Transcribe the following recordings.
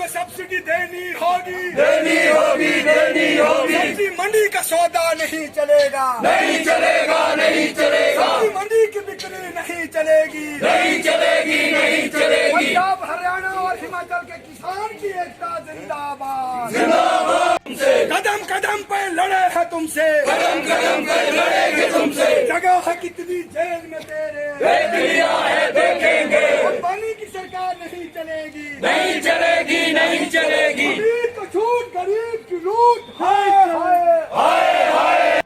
में सब्सिडी देनी होगी, देनी होगी, देनी होगी। सब्जी मंडी का सौदा नहीं चलेगा, नहीं चलेगा, नहीं चलेगा। सब्जी मंडी की बिक्री नहीं चलेगी, नहीं चलेगी, नहीं चलेगी। पंजाब हरियाणा और हिमाचल के किसान की एकता जिंदाबाद, जिंदाबाद। कदम कदम पे लड़े हैं तुमसे, कदम कदम पर लड़ेंगे तुमसे। जगह है कितनी जेल में तेरे, देख लिया है, देखेंगे। अंबानी की सरकार नहीं चलेगी, नहीं चलेगी, नहीं चलेगी। अमीर को छूट गरीब की लूट, हाय हाय हाय हाय।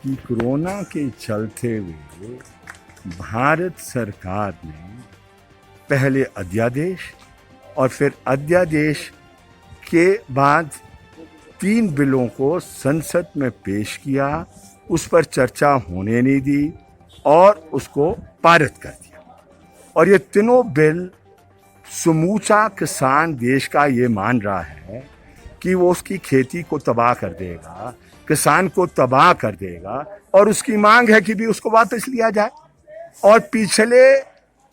कि कोरोना के चलते हुए भारत सरकार ने पहले अध्यादेश और फिर अध्यादेश के बाद 3 बिलों को संसद में पेश किया, उस पर चर्चा होने नहीं दी और उसको पारित कर दिया। और ये तीनों बिल समूचा किसान देश का ये मान रहा है कि वो उसकी खेती को तबाह कर देगा, किसान को तबाह कर देगा, और उसकी मांग है कि भी उसको वापस लिया जाए। और पिछले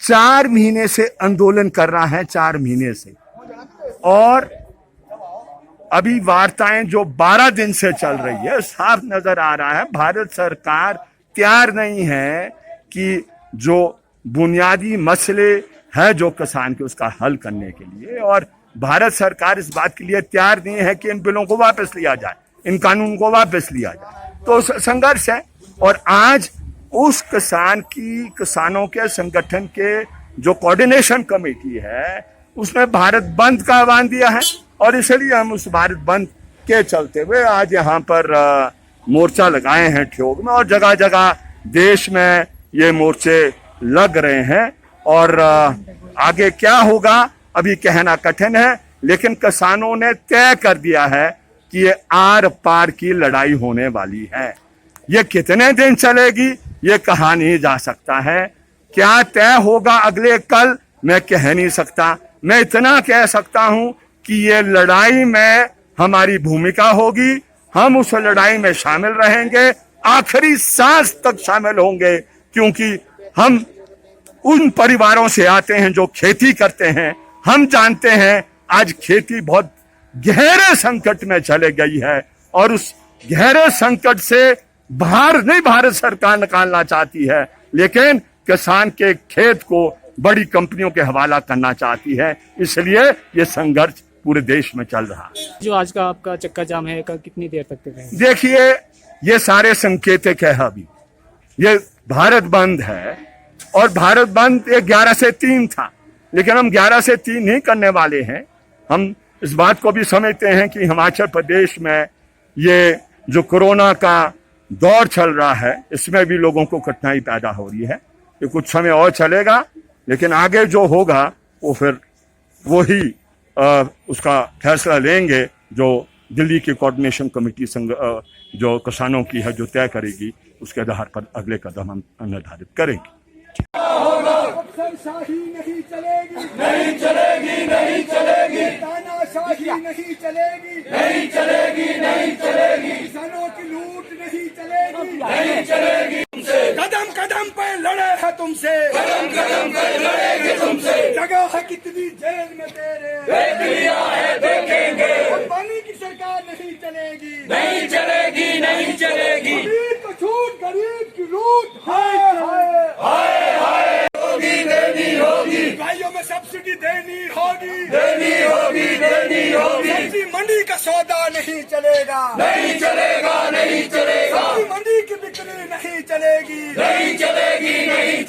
4 महीने से आंदोलन कर रहा है, 4 महीने से। और अभी वार्ताएं जो 12 दिन से चल रही है, साफ नजर आ रहा है भारत सरकार तैयार नहीं है कि जो बुनियादी मसले है जो किसान के, उसका हल करने के लिए। और भारत सरकार इस बात के लिए तैयार नहीं है कि इन बिलों को वापस लिया जाए, इन कानून को वापस लिया जाए। तो संघर्ष है। और आज उस किसानों के संगठन के जो कोऑर्डिनेशन कमेटी है, उसने भारत बंद का आह्वान दिया है। और इसलिए हम उस भारत बंद के चलते हुए आज यहाँ पर मोर्चा लगाए हैं ठियोग में, और जगह जगह देश में ये मोर्चे लग रहे हैं। और आगे क्या होगा अभी कहना कठिन है, लेकिन किसानों ने तय कर दिया है कि ये आर पार की लड़ाई होने वाली है। ये कितने दिन चलेगी ये कहा नहीं जा सकता है। क्या तय होगा अगले कल मैं कह नहीं सकता। मैं इतना कह सकता हूं कि ये लड़ाई में हमारी भूमिका होगी, हम उस लड़ाई में शामिल रहेंगे, आखिरी सांस तक शामिल होंगे, क्योंकि हम उन परिवारों से आते हैं जो खेती करते हैं। हम जानते हैं आज खेती बहुत गहरे संकट में चले गई है, और उस गहरे संकट से बाहर नहीं भारत सरकार निकालना चाहती है, लेकिन किसान के खेत को बड़ी कंपनियों के हवाला करना चाहती है। इसलिए ये संघर्ष पूरे देश में चल रहा है। जो आज का आपका चक्का जाम है, कितनी देर तक रहेगा? देखिए, ये सारे संकेतिक है। अभी ये भारत बंद है, और भारत बंद 11 से 3 था, लेकिन हम 11 से 3 नहीं करने वाले हैं। हम इस बात को भी समझते हैं कि हिमाचल प्रदेश में ये जो कोरोना का दौर चल रहा है, इसमें भी लोगों को कठिनाई पैदा हो रही है। ये कुछ समय और चलेगा, लेकिन आगे जो होगा वो फिर वही उसका फैसला लेंगे जो दिल्ली की कोऑर्डिनेशन कमेटी जो किसानों की है, जो तय करेगी, उसके आधार पर अगले कदम हम निर्धारित करेंगे। अफसरशाही नहीं चलेगी, नहीं चलेगी, नहीं चलेगी। तानाशाही नहीं चलेगी, नहीं चलेगी, नहीं चलेगी। किसानों की लूट नहीं चलेगी, नहीं चलेगी तुमसे। कदम कदम पे लड़े हैं तुमसे, कदम कदम पर लड़ेंगे तुमसे। जगह है कितनी जेल में तेरे, देख लिया है, देखेंगे। अंबानी की सरकार नहीं चलेगी, नहीं चलेगी, नहीं चलेगी। अमीर को छूट गरीब की लूट, हाय हाय हाय हाय। होगी, देनी होगी, भाइयों में सब्सिडी देनी होगी, देनी होगी, देनी होगी। सब्जी मंडी का सौदा नहीं चलेगा, नहीं चलेगा, नहीं चलेगा। सब्जी मंडी की बिक्री नहीं चलेगी, नहीं चलेगी, नहीं